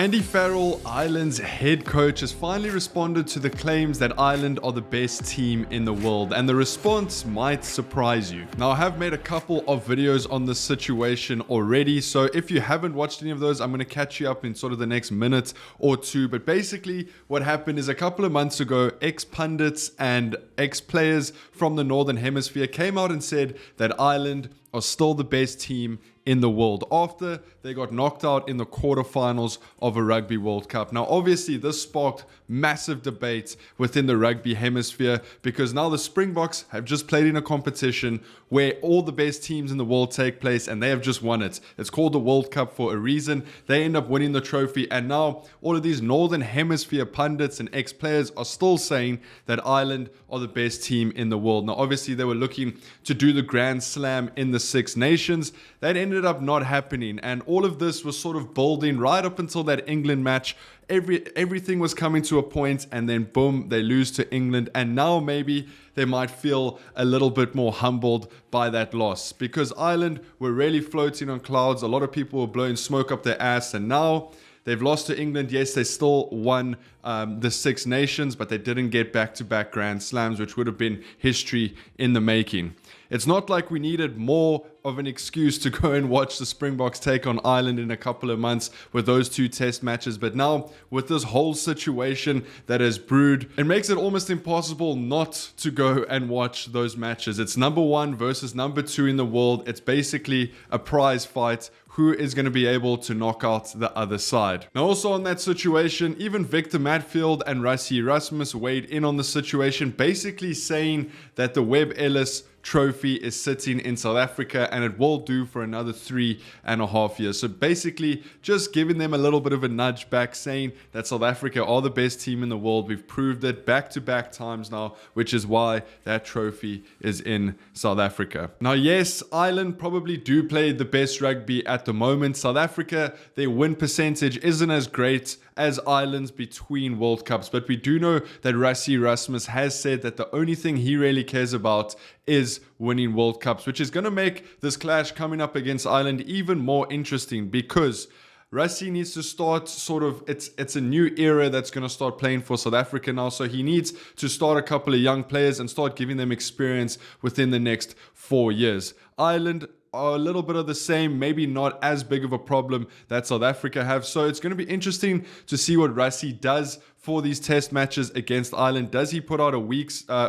Andy Farrell, Ireland's head coach, has finally responded to the claims that Ireland are the best team in the world, and the response might surprise you. Now, I have made a couple of videos on this situation already, so if you haven't watched any of those, I'm going to catch you up in sort of the next minute or two. But basically, what happened is a couple of months ago, ex-pundits and ex-players from the Northern Hemisphere came out and said that Ireland are still the best team in the world after they got knocked out in the quarterfinals of a Rugby World Cup. Now, obviously, this sparked massive debate within the rugby hemisphere because now the Springboks have just played in a competition where all the best teams in the world take place and they have just won it. It's called the World Cup for a reason. They end up winning the trophy, and now all of these Northern Hemisphere pundits and ex-players are still saying that Ireland are the best team in the world. Now, obviously, they were looking to do the Grand Slam in the Six Nations. That ended up not happening, and all of this was sort of building right up until that England match. Everything was coming to a point, and then boom, they lose to England, and now maybe they might feel a little bit more humbled by that loss because Ireland were really floating on clouds. A lot of people were blowing smoke up their ass, and now they've lost to England. Yes, they still won the Six Nations, but they didn't get back-to-back Grand Slams, which would have been history in the making. It's not like we needed more of an excuse to go and watch the Springboks take on Ireland in a couple of months with those two test matches. But now, with this whole situation that has brewed, it makes it almost impossible not to go and watch those matches. It's number one versus number two in the world. It's basically a prize fight. Who is going to be able to knock out the other side? Now, also on that situation, even Victor Matfield and Rassie Erasmus weighed in on the situation, basically saying that the Webb Ellis trophy is sitting in South Africa and it will do for another 3.5 years. So basically just giving them a little bit of a nudge back, saying that South Africa are the best team in the world. We've proved it back-to-back times now, which is why that trophy is in South Africa. Now, yes, Ireland probably do play the best rugby at the moment. South Africa, their win percentage isn't as great as Ireland's between World Cups, but we do know that Rassie Erasmus has said that the only thing he really cares about is winning World Cups, which is going to make this clash coming up against Ireland even more interesting because Rassie needs to start it's a new era that's going to start playing for South Africa now. So he needs to start a couple of young players and start giving them experience within the next 4 years. Ireland are a little bit of the same, maybe not as big of a problem that South Africa have. So it's going to be interesting to see what Rassie does for these test matches against Ireland. Does he put out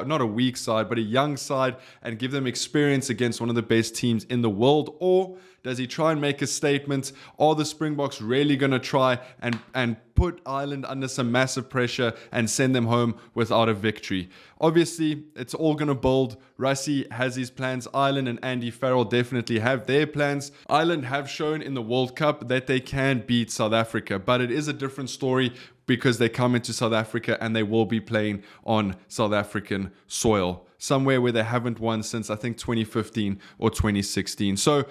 not a weak side, but a young side and give them experience against one of the best teams in the world? Or does he try and make a statement? Are the Springboks really going to try and put Ireland under some massive pressure and send them home without a victory? Obviously, it's all going to build. Rassie has his plans. Ireland and Andy Farrell definitely have their plans. Ireland have shown in the World Cup that they can beat South Africa, but it is a different story because they come into South Africa and they will be playing on South African soil, somewhere where they haven't won since, I think, 2015 or 2016. So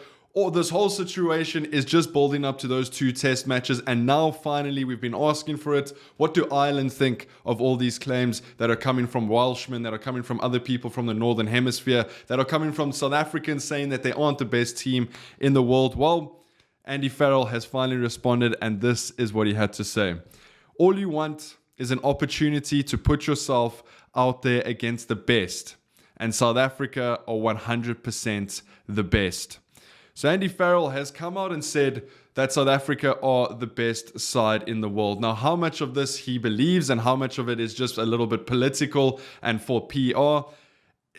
this whole situation is just building up to those two test matches, and now finally we've been asking for it. What do Ireland think of all these claims that are coming from Welshmen, that are coming from other people from the Northern Hemisphere, that are coming from South Africans saying that they aren't the best team in the world? Well, Andy Farrell has finally responded, and this is what he had to say. All you want is an opportunity to put yourself out there against the best, and South Africa are 100% the best. So Andy Farrell has come out and said that South Africa are the best side in the world. Now, how much of this he believes and how much of it is just a little bit political and for PR,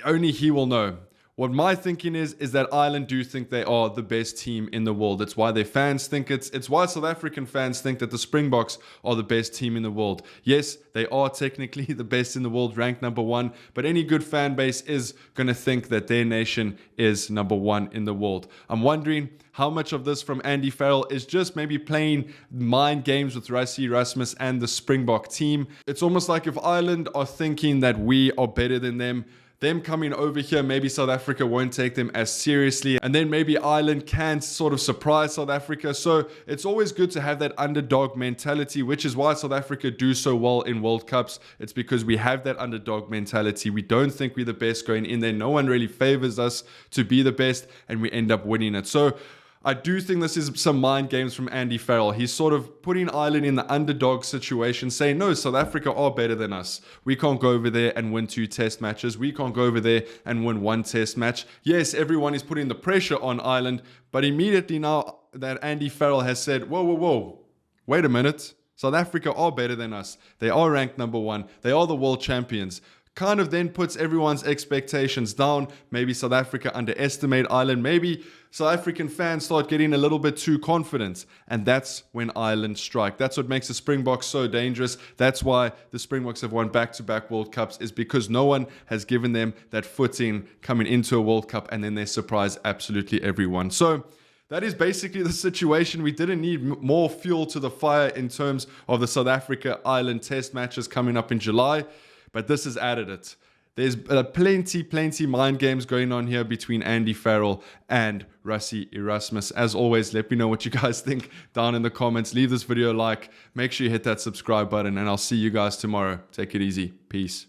only he will know. What my thinking is that Ireland do think they are the best team in the world. It's why their fans think it's why South African fans think that the Springboks are the best team in the world. Yes, they are technically the best in the world, ranked number one, but any good fan base is going to think that their nation is number one in the world. I'm wondering how much of this from Andy Farrell is just maybe playing mind games with Rassie Erasmus and the Springbok team. It's almost like if Ireland are thinking that we are better than them coming over here, maybe South Africa won't take them as seriously, and then maybe Ireland can sort of surprise South Africa. So it's always good to have that underdog mentality, which is why South Africa do so well in World Cups. It's because we have that underdog mentality. We don't think we're the best going in there. No one really favors us to be the best, and we end up winning it. So I do think this is some mind games from Andy Farrell. He's sort of putting Ireland in the underdog situation, saying, no, South Africa are better than us. We can't go over there and win 2 test matches. We can't go over there and win 1 test match. Yes, everyone is putting the pressure on Ireland, but immediately now that Andy Farrell has said, whoa, wait a minute. South Africa are better than us. They are ranked number 1. They are the world champions. Kind of then puts everyone's expectations down. Maybe South Africa underestimate Ireland. Maybe South African fans start getting a little bit too confident. And that's when Ireland strike. That's what makes the Springboks so dangerous. That's why the Springboks have won back-to-back World Cups, is because no one has given them that footing coming into a World Cup, and then they surprise absolutely everyone. So that is basically the situation. We didn't need more fuel to the fire in terms of the South Africa-Ireland test matches coming up in July. But this has added it. There's plenty mind games going on here between Andy Farrell and Rassie Erasmus. As always, let me know what you guys think down in the comments. Leave this video a like. Make sure you hit that subscribe button, and I'll see you guys tomorrow. Take it easy. Peace.